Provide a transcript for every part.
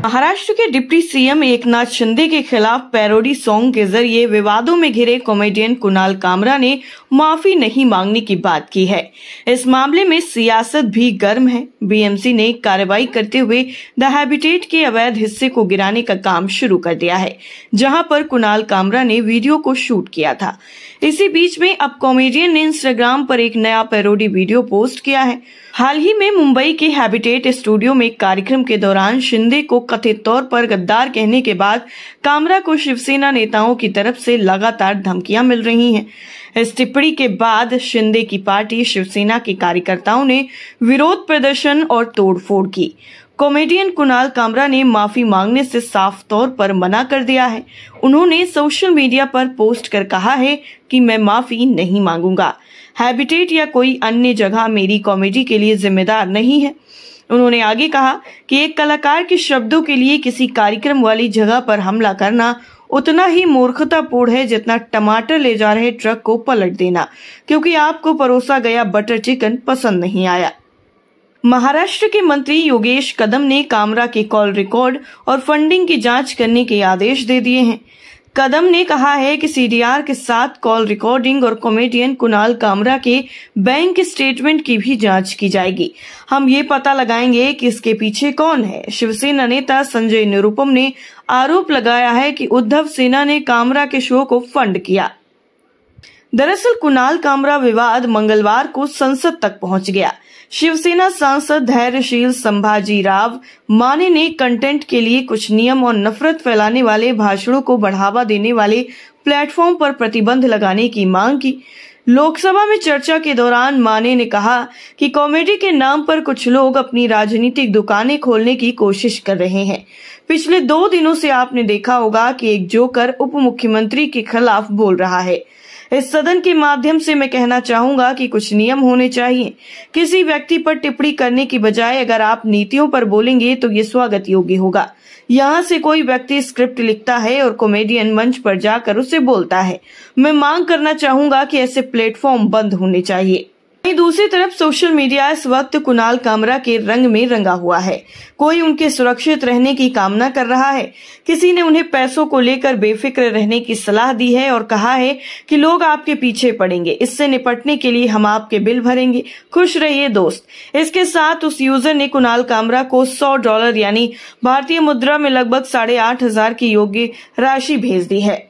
महाराष्ट्र के deputy CM Eknath Shinde के खिलाफ पैरोडी सॉन्ग के जरिए विवादों में घिरे कॉमेडियन कुणाल कामरा ने माफी नहीं मांगने की बात की है। इस मामले में सियासत भी गर्म है। बीएमसी ने कार्रवाई करते हुए द हैबिटेट के अवैध हिस्से को गिराने का काम शुरू कर दिया है, जहां पर कुणाल कामरा ने वीडियो को शूट किया था। इसी बीच में अब कॉमेडियन ने इंस्टाग्राम पर एक नया पैरोडी वीडियो पोस्ट किया है। हाल ही में मुंबई के हैबिटेट स्टूडियो में एक कार्यक्रम के दौरान शिंदे को कथित तौर पर गद्दार कहने के बाद कामरा को शिवसेना नेताओं की तरफ से लगातार धमकियां मिल रही हैं। इस टिप्पणी के बाद शिंदे की पार्टी शिवसेना के कार्यकर्ताओं ने विरोध प्रदर्शन और तोड़फोड़ की। कॉमेडियन कुणाल कामरा ने माफी मांगने से साफ तौर पर मना कर दिया है। उन्होंने सोशल मीडिया पर पोस्ट कर कहा है कि मैं माफी नहीं मांगूंगा। हैबिटेट या कोई अन्य जगह मेरी कॉमेडी के लिए जिम्मेदार नहीं है। उन्होंने आगे कहा कि एक कलाकार के शब्दों के लिए किसी कार्यक्रम वाली जगह पर हमला करना उतना ही मूर्खतापूर्ण है जितना टमाटर ले जा रहे ट्रक को पलट देना, क्योंकि आपको परोसा गया बटर चिकन पसंद नहीं आया। महाराष्ट्र के मंत्री योगेश कदम ने कामरा के कॉल रिकॉर्ड और फंडिंग की जांच करने के आदेश दे दिए हैं। कदम ने कहा है कि सीडीआर के साथ कॉल रिकॉर्डिंग और कॉमेडियन कुणाल कामरा के बैंक स्टेटमेंट की भी जांच की जाएगी। हम ये पता लगाएंगे कि इसके पीछे कौन है। शिवसेना नेता संजय निरुपम ने आरोप लगाया है कि उद्धव सेना ने कामरा के शो को फंड किया। दरअसल कुणाल कामरा विवाद मंगलवार को संसद तक पहुंच गया। शिवसेना सांसद धैर्यशील संभाजी राव माने ने कंटेंट के लिए कुछ नियम और नफरत फैलाने वाले भाषणों को बढ़ावा देने वाले प्लेटफॉर्म पर प्रतिबंध लगाने की मांग की। लोकसभा में चर्चा के दौरान माने ने कहा कि कॉमेडी के नाम पर कुछ लोग अपनी राजनीतिक दुकानें खोलने की कोशिश कर रहे हैं। पिछले 2 दिनों से आपने देखा होगा कि एक जोकर उप मुख्यमंत्री के खिलाफ बोल रहा है। इस सदन के माध्यम से मैं कहना चाहूंगा कि कुछ नियम होने चाहिए। किसी व्यक्ति पर टिप्पणी करने की बजाय अगर आप नीतियों पर बोलेंगे तो ये स्वागत योग्य होगा। यहाँ से कोई व्यक्ति स्क्रिप्ट लिखता है और कॉमेडियन मंच पर जाकर उसे बोलता है। मैं मांग करना चाहूंगा कि ऐसे प्लेटफॉर्म बंद होने चाहिए। वहीं दूसरी तरफ सोशल मीडिया इस वक्त कुणाल कामरा के रंग में रंगा हुआ है। कोई उनके सुरक्षित रहने की कामना कर रहा है। किसी ने उन्हें पैसों को लेकर बेफिक्र रहने की सलाह दी है और कहा है कि लोग आपके पीछे पड़ेंगे, इससे निपटने के लिए हम आपके बिल भरेंगे, खुश रहिए दोस्त। इसके साथ उस यूजर ने कुणाल कामरा को $100 यानी भारतीय मुद्रा में लगभग 8,500 की योग्य राशि भेज दी है।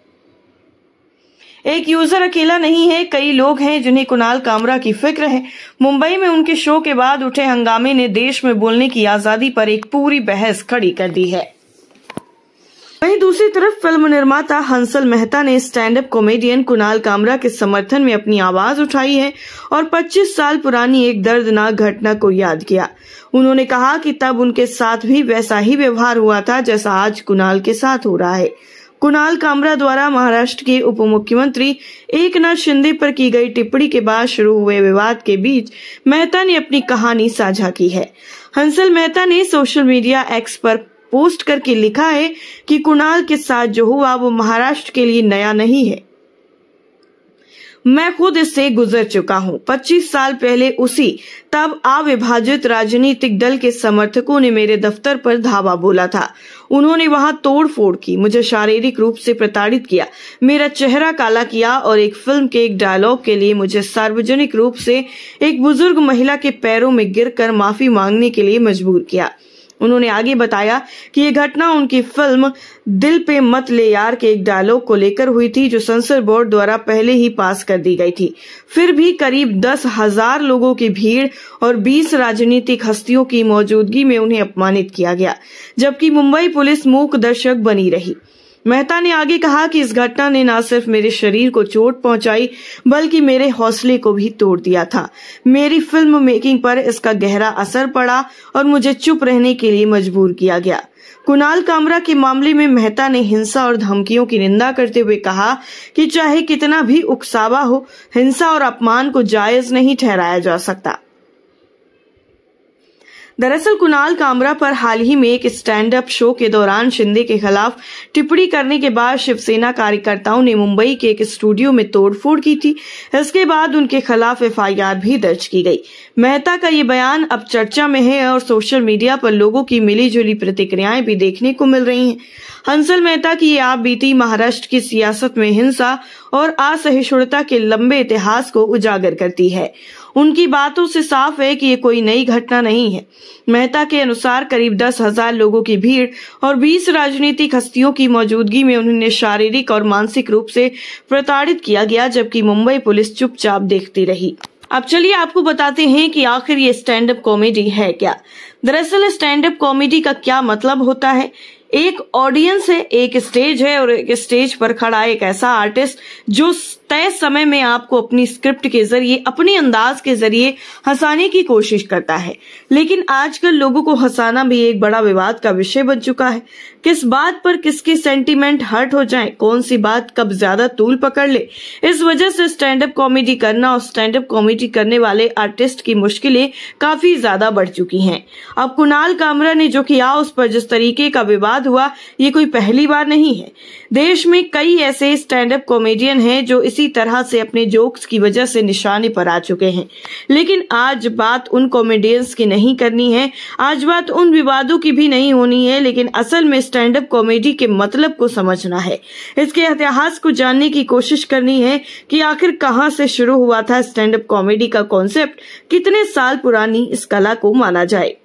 एक यूजर अकेला नहीं है, कई लोग हैं जिन्हें कुणाल कामरा की फिक्र है। मुंबई में उनके शो के बाद उठे हंगामे ने देश में बोलने की आजादी पर एक पूरी बहस खड़ी कर दी है। वहीं दूसरी तरफ फिल्म निर्माता हंसल मेहता ने stand up comedian Kunal Kamra के समर्थन में अपनी आवाज उठाई है और 25 साल पुरानी एक दर्दनाक घटना को याद किया। उन्होंने कहा कि तब उनके साथ भी वैसा ही व्यवहार हुआ था जैसा आज कुणाल के साथ हो रहा है। कुणाल कामरा द्वारा महाराष्ट्र के उप मुख्यमंत्री एकनाथ शिंदे पर की गई टिप्पणी के बाद शुरू हुए विवाद के बीच मेहता ने अपनी कहानी साझा की है। हंसल मेहता ने सोशल मीडिया एक्स पर पोस्ट करके लिखा है कि कुणाल के साथ जो हुआ वो महाराष्ट्र के लिए नया नहीं है। मैं खुद इससे गुजर चुका हूँ। 25 साल पहले उसी तब अविभाजित राजनीतिक दल के समर्थकों ने मेरे दफ्तर पर धावा बोला था। उन्होंने वहां तोड़ फोड़ की, मुझे शारीरिक रूप से प्रताड़ित किया, मेरा चेहरा काला किया और एक फिल्म के एक डायलॉग के लिए मुझे सार्वजनिक रूप से एक बुजुर्ग महिला के पैरों में गिरकर माफी मांगने के लिए मजबूर किया। उन्होंने आगे बताया कि ये घटना उनकी फिल्म दिल पे मत ले यार के एक डायलॉग को लेकर हुई थी, जो सेंसर बोर्ड द्वारा पहले ही पास कर दी गई थी। फिर भी करीब 10,000 लोगों की भीड़ और 20 राजनीतिक हस्तियों की मौजूदगी में उन्हें अपमानित किया गया, जबकि मुंबई पुलिस मूक दर्शक बनी रही। मेहता ने आगे कहा कि इस घटना ने न सिर्फ मेरे शरीर को चोट पहुंचाई बल्कि मेरे हौसले को भी तोड़ दिया था। मेरी फिल्म मेकिंग पर इसका गहरा असर पड़ा और मुझे चुप रहने के लिए मजबूर किया गया। कुणाल कामरा के मामले में मेहता ने हिंसा और धमकियों की निंदा करते हुए कहा कि चाहे कितना भी उकसावा हो, हिंसा और अपमान को जायज नहीं ठहराया जा सकता। दरअसल कुणाल कामरा पर हाल ही में एक स्टैंड अप शो के दौरान शिंदे के खिलाफ टिप्पणी करने के बाद शिवसेना कार्यकर्ताओं ने मुंबई के एक स्टूडियो में तोड़फोड़ की थी। इसके बाद उनके खिलाफ एफआईआर भी दर्ज की गई। मेहता का ये बयान अब चर्चा में है और सोशल मीडिया पर लोगों की मिलीजुली प्रतिक्रियाएं भी देखने को मिल रही हैं। हंसल मेहता की ये आप बीती महाराष्ट्र की सियासत में हिंसा और असहिष्णुता के लंबे इतिहास को उजागर करती है। उनकी बातों से साफ है कि ये कोई नई घटना नहीं है। मेहता के अनुसार करीब 10,000 लोगों की भीड़ और 20 राजनीतिक हस्तियों की मौजूदगी में उन्हें शारीरिक और मानसिक रूप से प्रताड़ित किया गया, जबकि मुंबई पुलिस चुपचाप देखती रही। अब चलिए आपको बताते हैं कि आखिर ये स्टैंड अप कॉमेडी है क्या। दरअसल स्टैंड अप कॉमेडी का क्या मतलब होता है। एक ऑडियंस है, एक स्टेज है और एक स्टेज पर खड़ा एक ऐसा आर्टिस्ट जो तय समय में आपको अपनी स्क्रिप्ट के जरिए, अपने अंदाज के जरिए हंसाने की कोशिश करता है। लेकिन आजकल लोगों को हंसाना भी एक बड़ा विवाद का विषय बन चुका है। किस बात पर किसके सेंटीमेंट हर्ट हो जाए, कौन सी बात कब ज्यादा तूल पकड़ ले, इस वजह से स्टैंड अप कॉमेडी करना और स्टैंड अप कॉमेडी करने वाले आर्टिस्ट की मुश्किलें काफी ज्यादा बढ़ चुकी हैं। अब कुणाल कामरा ने जो किया, उस पर जिस तरीके का विवाद हुआ, ये कोई पहली बार नहीं है। देश में कई ऐसे स्टैंड अप कॉमेडियन हैं जो इसी तरह से अपने जोक्स की वजह से निशाने पर आ चुके हैं। लेकिन आज बात उन कॉमेडियंस की नहीं करनी है, आज बात उन विवादों की भी नहीं होनी है, लेकिन असल में स्टैंड अप कॉमेडी के मतलब को समझना है। इसके इतिहास को जानने की कोशिश करनी है कि आखिर कहां से शुरू हुआ था स्टैंड अप कॉमेडी का कॉन्सेप्ट, कितने साल पुरानी इस कला को माना जाए।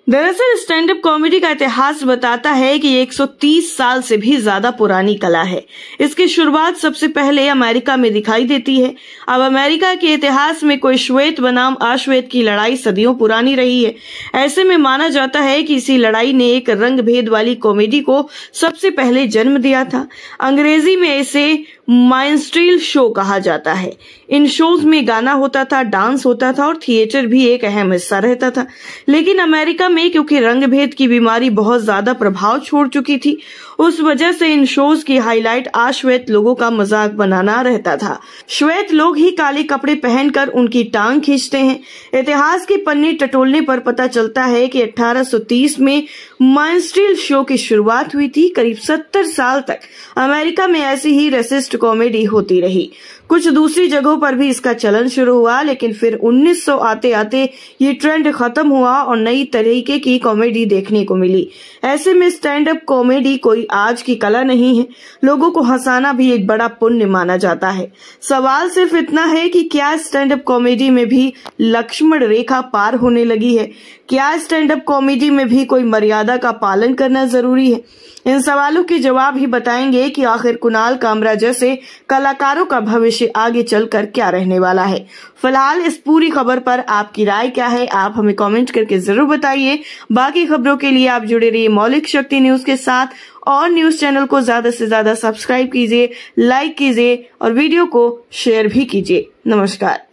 दरअसल स्टैंड अप कॉमेडी का इतिहास बताता है कि 130 साल से भी ज्यादा पुरानी कला है। इसकी शुरुआत सबसे पहले अमेरिका में दिखाई देती है। अब अमेरिका के इतिहास में कोई श्वेत बनाम अश्वेत की लड़ाई सदियों पुरानी रही है। ऐसे में माना जाता है कि इसी लड़ाई ने एक रंग भेद वाली कॉमेडी को सबसे पहले जन्म दिया था। अंग्रेजी में इसे माइनस्ट्रील शो कहा जाता है। इन शोज में गाना होता था, डांस होता था और थिएटर भी एक अहम हिस्सा रहता था। लेकिन अमेरिका में क्योंकि रंग भेद की बीमारी बहुत ज्यादा प्रभाव छोड़ चुकी थी, उस वजह से इन शोज की हाईलाइट अश्वेत लोगों का मजाक बनाना रहता था। श्वेत लोग ही काले कपड़े पहनकर उनकी टांग खींचते हैं। इतिहास के पन्ने टटोलने पर पता चलता है कि 1830 में माइनस्ट्रील शो की शुरुआत हुई थी। करीब 70 साल तक अमेरिका में ऐसी ही रेसिस्ट कॉमेडी होती रही। कुछ दूसरी जगहों पर भी इसका चलन शुरू हुआ, लेकिन फिर 1900 आते आते ये ट्रेंड खत्म हुआ और नई तरीके की कॉमेडी देखने को मिली। ऐसे में स्टैंड अप कॉमेडी कोई आज की कला नहीं है। लोगों को हंसाना भी एक बड़ा पुण्य माना जाता है। सवाल सिर्फ इतना है कि क्या स्टैंड अप कॉमेडी में भी लक्ष्मण रेखा पार होने लगी है? क्या स्टैंड अप कॉमेडी में भी कोई मर्यादा का पालन करना जरूरी है? इन सवालों के जवाब ही बताएंगे कि आखिर कुणाल कामरा जैसे कलाकारों का भविष्य आगे चलकर क्या रहने वाला है। फिलहाल इस पूरी खबर पर आपकी राय क्या है, आप हमें कमेंट करके जरूर बताइए। बाकी खबरों के लिए आप जुड़े रहिए मौलिक शक्ति न्यूज के साथ और न्यूज चैनल को ज्यादा से ज्यादा सब्सक्राइब कीजिए, लाइक कीजिए और वीडियो को शेयर भी कीजिए। नमस्कार।